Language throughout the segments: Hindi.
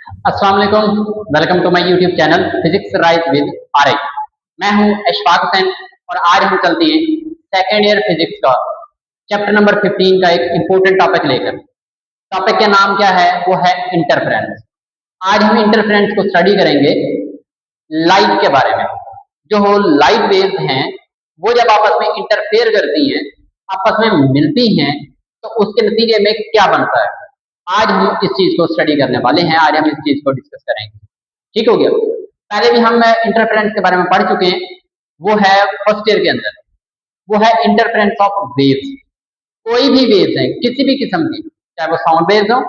अस्सलाम वालेकुम। Welcome to my YouTube channel physics rise with R. मैं हूं अशफाक हुसैन और आज हम चलते हैं सेकेंड ईयर फिजिक्स का चैप्टर नंबर 15 का एक इंपॉर्टेंट टॉपिक लेकर। टॉपिक का नाम क्या है? वो है इंटरफेरेंस। आज हम इंटरफेरेंस को स्टडी करेंगे लाइट के बारे में। जो लाइट वेव्स हैं वो जब आपस में इंटरफेयर करती हैं, आपस में मिलती हैं, तो उसके नतीजे में क्या बनता है, आज हम इस चीज को स्टडी करने वाले हैं। आज हम इस चीज को डिस्कस करेंगे। ठीक हो गया? पहले भी हम इंटरफेरेंस के बारे में पढ़ चुके हैं। वो है फर्स्ट ईयर के अंदर। वो है इंटरफेरेंस ऑफ वेव्स। कोई भी वेव्स है किसी भी किस्म की, चाहे वो साउंड वेव्स हो,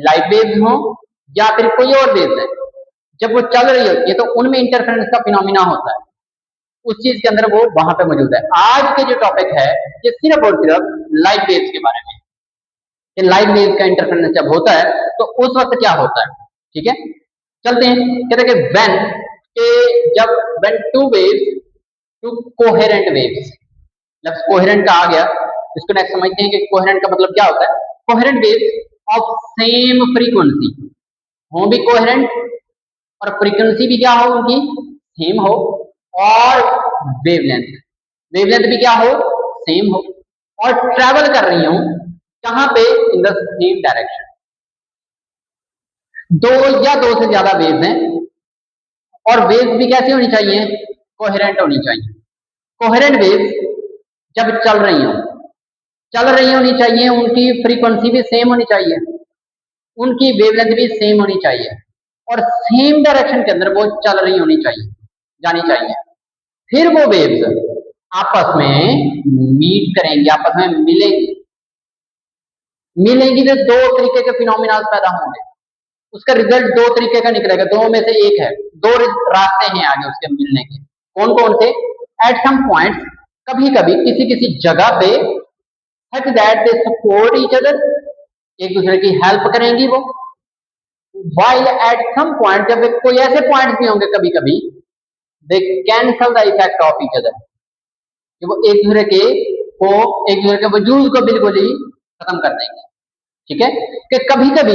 लाइट वेव्स हो, या फिर कोई और वेव्स है, जब वो चल रही होती है तो उनमें इंटरफेरेंस का फिनोमिना होता है। उस चीज के अंदर वो वहां पे मौजूद है। आज के जो टॉपिक है ये सिर्फ और सिर्फ लाइट वेव्स के बारे में। कि लाइट वेव का इंटरफेरेंस जब होता है तो उस वक्त क्या होता है। ठीक है, चलते हैं। कहते हैं कि जब when two waves, to coherent waves, जब कोहेरेंट का आ गया, इसको नेक्स्ट समझते हैं कि कोहेरेंट का मतलब क्या होता है। Coherent waves of same frequency हो भी कोहेरेंट, और फ्रीक्वेंसी भी क्या हो उनकी सेम हो, और वेवलेंथ वेवलेंथ भी क्या हो सेम हो, और ट्रेवल कर रही हूं कहां पे? In the same direction. दो या दो से ज्यादा वेव्स हैं, और वेव्स भी कैसी होनी चाहिए? कोहेरेंट होनी चाहिए। कोहेरेंट वेव्स जब चल रही होनी चाहिए, उनकी फ्रीक्वेंसी भी सेम होनी चाहिए, उनकी वेवलेंथ भी सेम होनी चाहिए, और सेम डायरेक्शन के अंदर वो चल रही होनी चाहिए, जानी चाहिए। फिर वो वेव्स आपस में मीट करेंगी, आपस में मिलेंगी तो दो तरीके के फिनोमिना पैदा होंगे। उसका रिजल्ट दो तरीके का निकलेगा, दो में से एक है। दो रास्ते हैं आगे उसके मिलने के। कौन कौन से? एट सम पॉइंट, कभी कभी किसी किसी जगह पे, such that they support each other, एक दूसरे की हेल्प करेंगी वो। वाइल एट सम पॉइंट, जब कोई ऐसे पॉइंट भी होंगे कभी कभी, दे cancel the effect of each other, कि वो एक दूसरे के वजूद को बिल्कुल ही खत्म कर देंगे। ठीक है, कि कभी कभी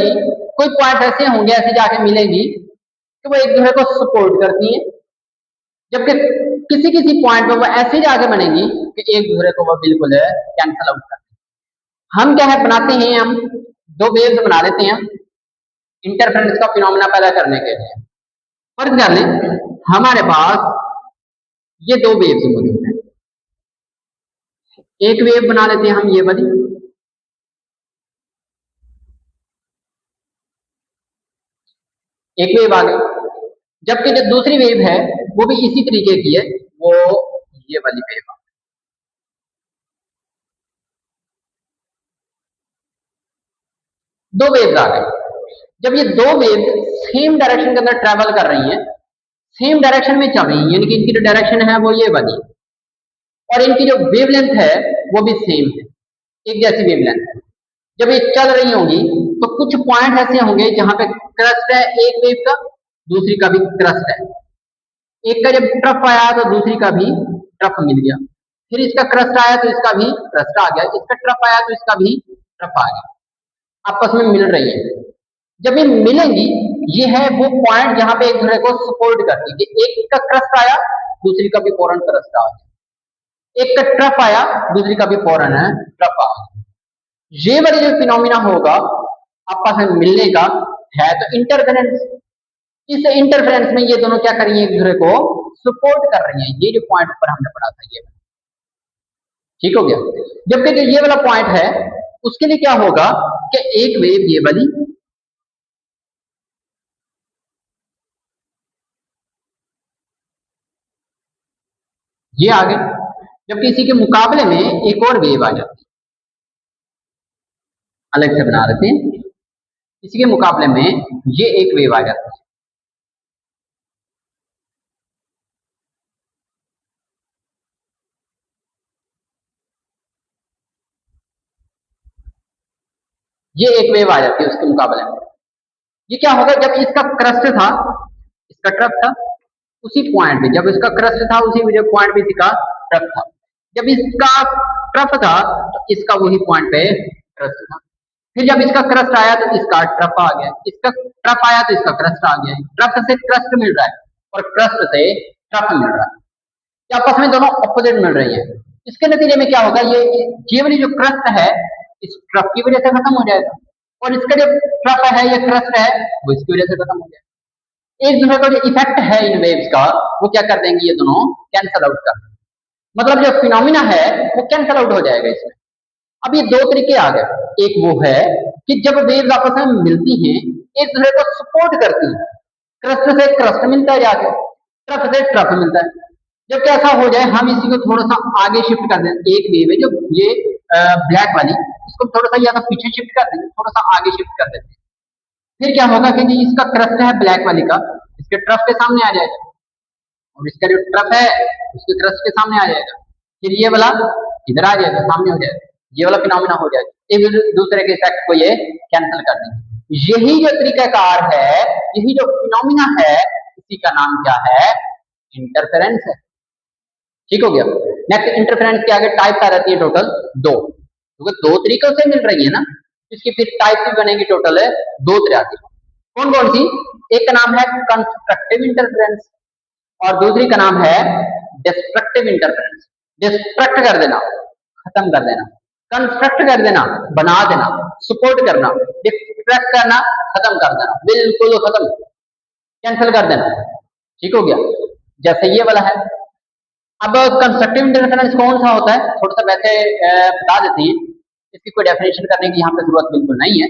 कोई पॉइंट ऐसे होंगे, ऐसे जाके मिलेंगी कि वो एक दूसरे को सपोर्ट करती हैं, जबकि किसी किसी पॉइंट पे वो ऐसे जाके बनेगी कि एक दूसरे को वो बिल्कुल कैंसल आउट करते हैं। हम क्या है बनाते हैं, हम दो वेव्स बना देते हैं इंटरफेरेंस का फिनोमेना पैदा करने के लिए। फर्ज कर लें हमारे पास ये दो वेव्स मौजूद हैं। एक वेव बना लेते हैं हम ये वाली, एक वेव आ गई। जबकि जो दूसरी वेव है वो भी इसी तरीके की है, वो ये वाली वेव आ गई। दो वेव्स आ गई। जब ये दो वेव सेम डायरेक्शन के अंदर ट्रेवल कर रही हैं, सेम डायरेक्शन में चल रही हैं, यानी कि इनकी जो डायरेक्शन है वो ये वाली, और इनकी जो वेवलेंथ है वो भी सेम है, एक जैसी वेवलेंथ है। जब ये चल रही होंगी तो कुछ पॉइंट ऐसे होंगे जहां पे क्रस्ट है एक वेव का, दूसरी का भी क्रस्ट है। एक का जब ट्रफ आया तो दूसरी का भी ट्रफ मिल गया, फिर इसका क्रस्ट आया तो इसका भी क्रस्ट आ गया, इसका ट्रफ आया तो इसका भी ट्रफ आ गया, आपस में मिल रही है। जब ये मिलेंगी, ये है वो पॉइंट जहां पे एक दूसरे को सपोर्ट करती है, कि एक का क्रस्ट आया दूसरी का भी फौरन क्रस्ट आ गया, एक का ट्रफ आया दूसरी का भी फौरन है ट्रफ आ गया। ये वाली जो फिनोमिना होगा आपस में मिलने का है, तो इंटरफेरेंस। इस इंटरफेरेंस में ये दोनों क्या कर रही है? एक दूसरे को सपोर्ट कर रही है। ये जो पॉइंट ऊपर हमने पढ़ा था ये, ठीक हो गया। जबकि जो ये वाला पॉइंट है उसके लिए क्या होगा कि एक वेव ये वाली, ये आ गई, जबकि इसी के मुकाबले में एक और वेव आ जाती है, अलग से बना देते हैं। इसी के मुकाबले में ये एक वेव आ जाती है, ये एक वेव आ जाती है उसके मुकाबले में। ये क्या होगा? जब इसका क्रस्ट था, इसका ट्रफ था, उसी पॉइंट पे जब इसका क्रस्ट था उसी जो पॉइंट पे इसका ट्रफ था। जब इसका ट्रफ था तो इसका वही पॉइंट पे क्रस्ट था। फिर जब इसका क्रस्ट आया तो इसका ट्रफ आ गया, इसका ट्रफ आया तो इसका क्रस्ट आ गया, ट्रफ से क्रस्ट मिल रहा है और क्रस्ट से ट्रफ मिल रहा है, ये आपस में दोनों ऑपोजिट मिल रही है। इसके नतीजे में क्या होगा, ये वाली जो क्रस्ट है इस ट्रफ की वजह से खत्म हो जाएगा और इसका जो ट्रफ है या क्रस्ट है वो इसकी वजह से खत्म हो जाएगा। एक दूसरे का जो इफेक्ट है इन वेव्स का वो क्या कर देंगे, ये दोनों कैंसल आउट कर देंगे, मतलब जो फिनोमिना है वो कैंसल आउट हो जाएगा इसमें। अब ये दो तरीके आ गए, एक वो है कि जब वेव्स आपस में मिलती हैं एक दूसरे को सपोर्ट करती हैं, क्रस्ट से क्रस्ट मिलता है जाके, ट्रफ से ट्रफ मिलता है। जब कैसा हो जाए हम इसी को थोड़ा सा आगे शिफ्ट कर दें, एक वेव है जो ये ब्लैक वाली, इसको थोड़ा सा या तो पीछे शिफ्ट कर देंगे, थोड़ा सा आगे शिफ्ट कर देते हैं। फिर क्या होगा कि इसका क्रस्ट है ब्लैक वाली का इसके ट्रफ के सामने आ जाएगा और इसका जो ट्रफ है उसके क्रस्ट के सामने आ जाएगा, फिर ये वाला इधर आ जाएगा, सामने हो जाएगा, ये वाला फिनोमिना हो जाएगा, एक दूसरे के इफेक्ट को ये कैंसिल कर देंगे। यही जो तरीकाकार है, यही जो फिनोमिना है, इसी का नाम क्या है, इंटरफेरेंस है। ठीक हो गया। नेक्स्ट, इंटरफेरेंस के आगे टाइप्स आ जाती है टोटल दो, क्योंकि दो तरीकों से मिल रही है ना, इसकी फिर टाइप भी बनेगी टोटल है दो तरह की। कौन कौन सी, एक का नाम है कंस्ट्रक्टिव इंटरफेरेंस और दूसरी का नाम है डिस्ट्रक्टिव इंटरफेरेंस। डिस्ट्रक्ट कर देना, खत्म कर देना, कंस्ट्रक्ट कर देना, बना देना, सपोर्ट करना, डिस्ट्रैक्ट करना, खत्म कर देना, बिल्कुल खत्म, कैंसिल कर देना। ठीक हो गया, जैसे ये वाला है। अब कंस्ट्रक्टिव इंटरफेरेंस कौन सा होता है, थोड़ा सा वैसे बता देते हैं, इसकी कोई डेफिनेशन करने की यहाँ पे जरूरत बिल्कुल नहीं है।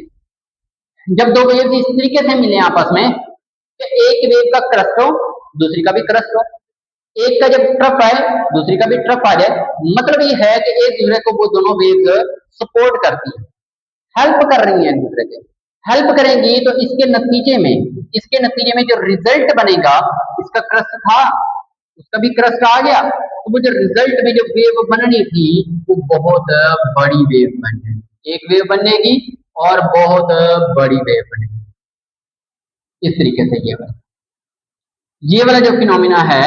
जब दो वेव्स इस तरीके से मिले आपस में कि एक वेव का क्रस्ट हो दूसरी का भी क्रस्ट हो, एक का जब ट्रफ आए दूसरी का भी ट्रफ आ जाए, मतलब ये है कि एक दूसरे को वो दोनों वेव्स सपोर्ट करती है, हेल्प कर रही है एक दूसरे के, हेल्प करेंगी तो इसके नतीजे में जो रिजल्ट बनेगा, इसका क्रस्ट था उसका भी क्रस्ट आ गया, तो वो जो रिजल्ट में जो वेव बननी थी वो बहुत बड़ी वेव बन जाएगी, एक वेव बनेगी और बहुत बड़ी वेव बनेगी। इस तरीके से ये वाला जो फिनोमिना है,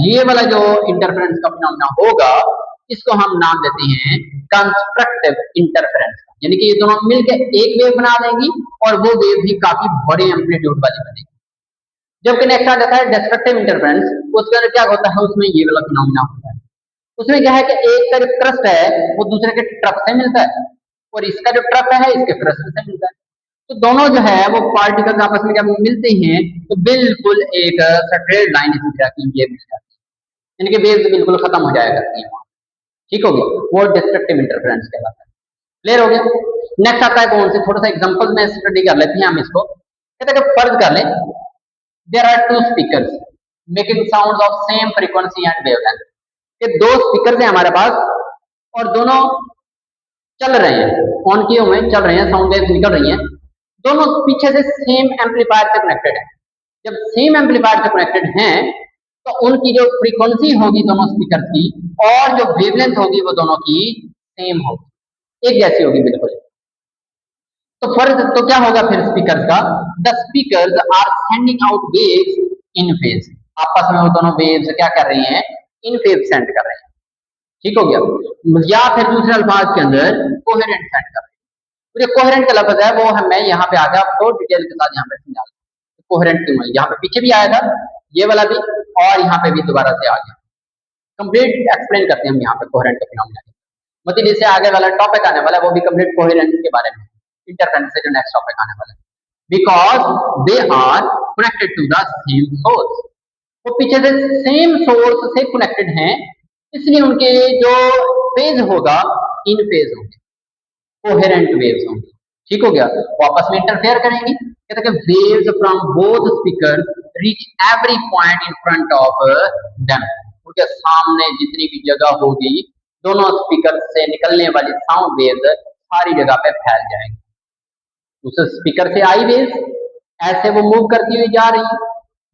ये वाला जो इंटरफेरेंस का फिनोमिना होगा, इसको हम नाम देते हैं कंस्ट्रक्टिव इंटरफेरेंस, यानी कि ये दोनों मिलकर एक वेव बना देंगी और वो वेव भी काफी बड़े एम्पलीट्यूड वाली बनेगी। जबकि नेक्स्ट आ जाता है डिस्ट्रक्टिव इंटरफेरेंस, उसके अंदर क्या होता है, उसमें ये वाला फिनोमिना होता है। उसमें क्या है कि एक का जो क्रस्ट है वो दूसरे के ट्रफ से मिलता है और इसका जो ट्रफ है इसके क्रस्ट से मिलता है, तो दोनों जो है वो पार्टिकल्स आपस में जब मिलते हैं तो बिल्कुल एक स्ट्रेट लाइन इसी तरह की ये मिल जाती है, यानी कि वेव्स बिल्कुल खत्म हो जाया करती है। ठीक हो गया, वो डिस्ट्रक्टिव इंटरफेरेंस कहलाता है। क्लियर हो गया। नेक्स्ट आता है कौन से, थोड़ा सा एग्जांपल में स्टडी कर लेते हैं हम इसको। कहते हैं कि फर्ज कर ले there are two speakers making sounds of same frequency and wavelength, ये दो स्पीकर हैं हमारे पास और दोनों चल रहे हैं, ऑन किए हुए चल रहे हैं, साउंड वेव्स निकल रही हैं, दोनों पीछे से सेम एम्पलीफायर से कनेक्टेड है। जब सेम एम्पलीफायर से कनेक्टेड हैं तो उनकी जो फ्रीक्वेंसी होगी दोनों स्पीकर की और जो वेवलेंथ होगी वो दोनों की सेम होगी, एक जैसी होगी बिल्कुल। तो फर्क तो क्या होगा फिर स्पीकर्स का, the speakers are sending out waves in phase, आपस में वो दोनों वेव्स क्या कर रही हैं, इन फेज सेंड कर रहे हैं। ठीक हो गया, या फिर दूसरे अल्फाज के अंदर कोहेरेंट सेंड कर रहे हैं। तो जो कोहेरेंट का लफ्ज है वो मैं यहाँ पे आगे आपको डिटेल के साथ यहाँ पे समझा दूँ। कोहेरेंट क्यों है, यहाँ पे पीछे भी आया था ये वाला भी और यहाँ पे भी दोबारा से आ गया, कंप्लीट एक्सप्लेन करते हैं हम यहाँ पे कोहेरेंट का फिनोमेना। मतलब इससे आगे वाला टॉपिक आने वाला है वो भी कंप्लीट कोहेरेंस के बारे में, इंटरफेरेंस से जो नेक्स्ट टॉपिक आने वाला है, because they are connected to the same source, वो पीछे से सेम सोर्स से कनेक्टेड हैं, इसलिए उनके जो फेज होगा इन फेज होंगे, कोहेरेंट वेव्स होंगे। ठीक हो गया, वो आपस में इंटरफेयर करेंगी, कहते हैं waves from both speakers reach every point in front of them, उनके सामने जितनी भी जगह होगी दोनों स्पीकर से निकलने वाली साउंड वेव्स सारी जगह पे फैल जाएंगी। उस स्पीकर से आई वेव्स ऐसे वो मूव करती हुई जा रही है,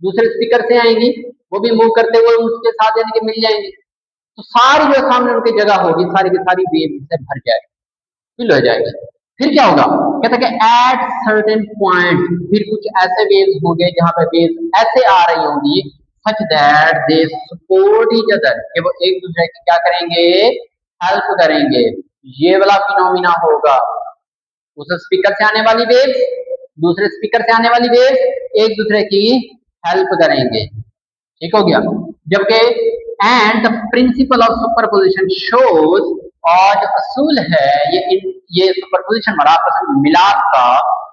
दूसरे स्पीकर से आएंगी वो भी मूव करते हुए उसके साथ यानी कि मिल जाएंगे, तो सारी जो सामने उनकी जगह होगी सारी की सारी वेव से भर जाएगी, फिल हो जाएगी। फिर क्या होगा, कहते हैं कि एट सर्टेन पॉइंट फिर कुछ ऐसे वेव्स होंगे जहां पे वेव्स ऐसे आ रही होंगी such that they support each other, कि वो एक दूसरे की क्या करेंगे, हेल्प करेंगे, ये वाला फिनोमिना होगा। उस स्पीकर से आने वाली वेव्स दूसरे स्पीकर से आने वाली वेव्स एक दूसरे की हेल्प करेंगे, ठीक हो गया। जबकि and the principle of superposition shows, और जो असूल है ये सुपरपोजिशन वाला आपस में मिलाप का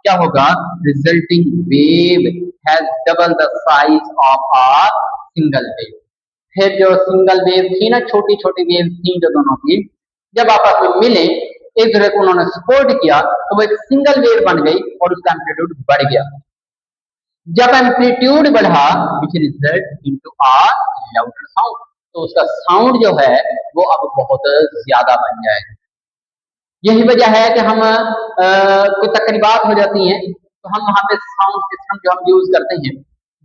क्या होगा, resulting wave has double the size of a single wave. फिर जो सिंगल वेव थी ना, छोटी छोटी वेव थी जो दोनों की, जब आपस में मिले एक दूसरे को उन्होंने सपोर्ट किया तो वो एक सिंगल वेव बन गई और उसका एम्पलीट्यूड बढ़ गया। जब एम्पलीट्यूड बढ़ा which result into a louder sound, तो उसका साउंड जो है वो अब बहुत ज्यादा बन जाएगा। यही वजह है कि हम कोई तकरीबात हो जाती हैं तो हम वहां पे साउंड सिस्टम जो हम यूज करते हैं,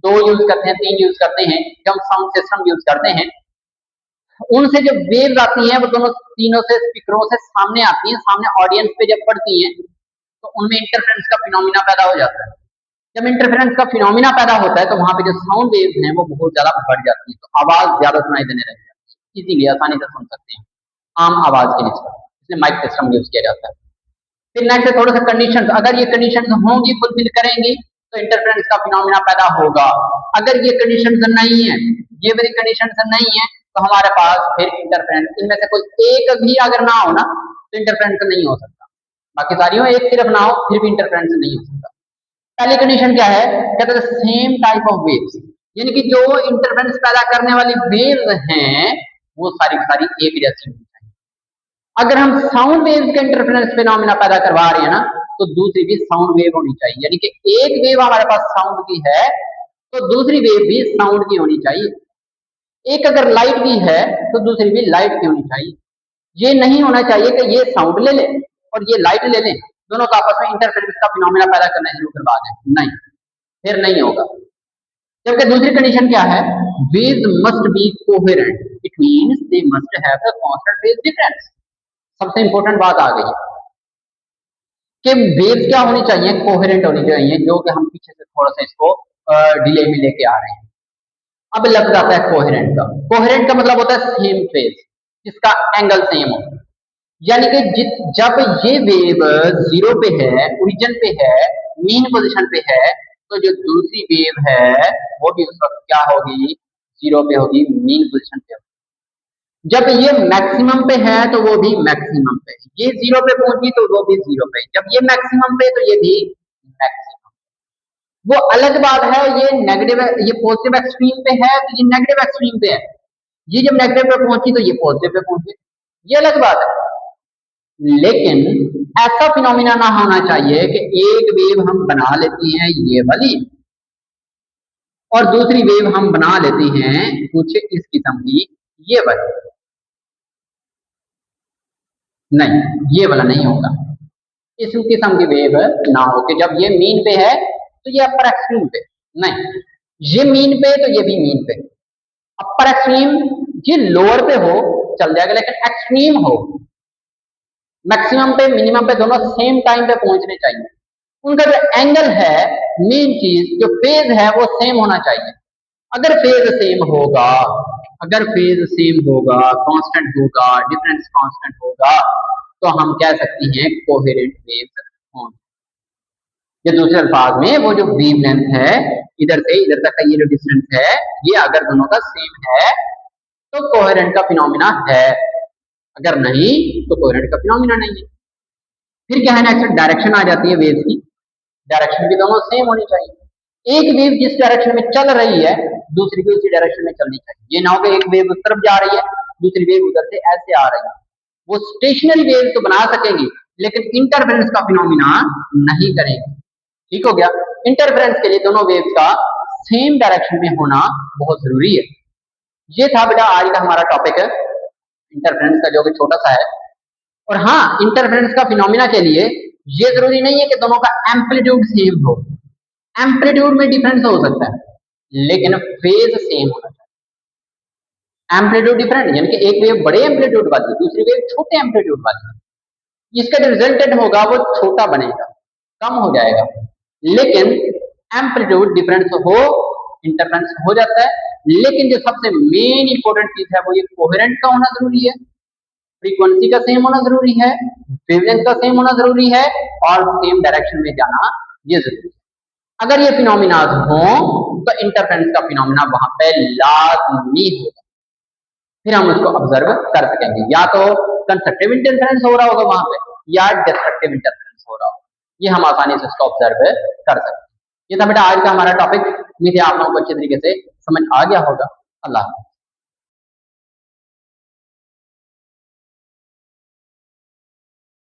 2 यूज करते हैं, 3 यूज करते हैं, जब हम साउंड सिस्टम यूज करते हैं उनसे जो वेव्स आती हैं वो दोनों तीनों से स्पीकरों से सामने आती हैं, सामने ऑडियंस पे जब पड़ती हैं तो उनमें इंटरफेरेंस का फिनोमिना पैदा हो जाता है। जब इंटरफेरेंस का फिनोमिना पैदा होता है तो वहां पे जो साउंड वेव्स हैं वो बहुत ज्यादा बढ़ जाती है, तो आवाज ज्यादा सुनाई देने लग जाती है, इजीली आसानी से सुन सकते हैं आम आवाज के निस्बत, इसलिए माइक सिस्टम यूज किया जाता है। फिर नेक्स्ट थोड़ा सा कंडीशन, अगर ये कंडीशन होंगी फुलफिल करेंगी तो इंटरफेरेंस का फिनोमिना पैदा होगा। अगर ये कंडीशन नहीं है, ये वाली कंडीशन नहीं है, तो हमारे पास फिर इंटरफेरेंस, इनमें से कोई एक भी अगर ना हो ना तो इंटरफेरेंस नहीं हो सकता, बाकी सारी हो एक सिर्फ ना हो फिर भी इंटरफेरेंस नहीं हो सकता। पहली कंडीशन क्या है, कहते हैं सेम टाइप ऑफ वेव्स, यानी कि जो इंटरफेरेंस पैदा करने वाली वेव्स हैं वो सारी सारी एक जैसी होनी चाहिए। अगर हम साउंड वेव्स के इंटरफेरेंस फिनोमिना पैदा करवा रहे हैं ना तो दूसरी भी साउंड वेव होनी चाहिए, यानी कि एक वेव हमारे पास साउंड की है तो दूसरी वेव भी साउंड की होनी चाहिए। एक अगर लाइट की है तो दूसरी भी लाइट की होनी चाहिए। ये नहीं होना चाहिए कि ये साउंड ले ले और ये लाइट ले ले, दोनों का आपस में इंटरफेरेंस का फिनोमिना पैदा करना शुरू करवा दें, नहीं, फिर नहीं होगा। जबकि दूसरी कंडीशन क्या है, waves must be coherent, it means they must have the constant phase difference. सबसे इंपॉर्टेंट बात आ गई कि वेव्स क्या होनी चाहिए, कोहेरेंट होनी चाहिए, जो कि हम पीछे से थोड़ा सा इसको डिले में लेके आ रहे हैं। अब लग जाता है कोहेरेंट का, कोहेरेंट का मतलब होता है सेम फेज, जिसका एंगल सेम हो, यानी कि जब ये वेव जीरो पे है, ओरिजिन पे है, मीन पोजीशन पे है, तो जो दूसरी वेव है वो भी उस वक्त क्या होगी, जीरो पे होगी, मीन पोजीशन पे होगी। जब ये मैक्सिमम पे है तो वो भी मैक्सिमम पे, ये जीरो पे पहुंची तो वो भी जीरो पे, जब ये मैक्सिमम पे तो ये भी मैक्सिमम। वो अलग बात है, ये नेगेटिव, ये पॉजिटिव एक्सट्रीम पे है तो ये नेगेटिव एक्सट्रीम पे है, ये जब नेगेटिव पे पहुंची तो ये पॉजिटिव पे पहुंची, ये अलग बात है। लेकिन ऐसा फिनोमिना ना होना चाहिए कि एक वेव हम बना लेती हैं ये वाली और दूसरी वेव हम बना लेती हैं कुछ इस किस्म की ये वाली, नहीं, ये वाला नहीं होगा। इस किस्म की वेव ना हो कि जब ये मीन पे है तो ये अपर एक्सट्रीम पे, नहीं, ये मीन पे तो ये भी मीन पे, अपर एक्सट्रीम ये लोअर पे हो चल जाएगा, लेकिन एक्सट्रीम हो, मैक्सिमम पे मिनिमम पे दोनों सेम टाइम पे पहुंचने चाहिए। उनका जो एंगल है, मेन चीज जो फेज है वो सेम होना चाहिए। अगर फेज सेम होगा, अगर फेज सेम होगा, कांस्टेंट होगा, डिफरेंस कांस्टेंट होगा, तो हम कह सकते हैं कोहेरेंट वेव्स होंगे। ये दूसरे अल्फाज में वो जो वेव लेंथ है इधर से इधर तक का ये जो डिस्टेंस है, ये अगर दोनों का सेम है तो कोहेरेंट का फिनोमिना है, अगर नहीं तो कोहेरेंट का फिनोमिना नहीं है। फिर क्या है, नेक्स्ट डायरेक्शन आ जाती है वेव की, डायरेक्शन भी दोनों सेम होनी चाहिए। एक वेव जिस डायरेक्शन में चल रही है दूसरी भी उसी डायरेक्शन में चलनी चाहिए, ये ना हो कि एक वेव उस तरफ जा रही है दूसरी वेव उधर से ऐसे आ रही है, वो स्टेशनरी वेव तो बना सकेंगी लेकिन इंटरफेरेंस का फिनोमिना नहीं करेंगे, ठीक हो गया। इंटरफेरेंस के लिए दोनों वेव्स का सेम डायरेक्शन में होना बहुत जरूरी है। ये था बेटा आज का हमारा टॉपिक है इंटरफेरेंस का, जो कि छोटा सा है। और हाँ, इंटरफेरेंस का फिनोमिना के लिए ये जरूरी नहीं है कि दोनों का एम्पलीट्यूड सेम हो, एम्पलीट्यूड में डिफरेंस हो सकता है लेकिन फेज सेम होना चाहिए। एम्पलीट्यूड डिफरेंट यानी कि एक वेव बड़े एम्पलीट्यूड वाली, दूसरी वेव छोटे एम्पलीट्यूड वाली, इसका जो रिजल्टेंट होगा वो छोटा बनेगा, कम हो जाएगा, लेकिन एम्पलीट्यूड डिफरेंस हो, इंटरफेरेंस हो जाता है। लेकिन जो सबसे मेन इंपॉर्टेंट चीज है वो ये कोहेरेंट का होना जरूरी है। फ्रीक्वेंसी का सेम होना जरूरी है, वेवलेंथ का सेम होना जरूरी है और सेम डायरेक्शन में जाना ये जरूरी है। अगर ये फिनोमिना हो तो इंटरफेरेंस का फिनोमिना वहां पे लाजमी होगा, फिर हम उसको ऑब्जर्व कर सकेंगे। या तो कंस्ट्रक्टिव इंटरफेरेंस हो रहा होगा वहां पे या डिस्ट्रक्टिव इंटरफेरेंस हो रहा होगा, ये हम आसानी से उसको ऑब्जर्व कर सकते हैं। ये था बेटा आज का हमारा टॉपिक। उम्मीद है आप लोगों को अच्छे तरीके से समझ आ गया होगा। अल्लाह हाफ़िज़।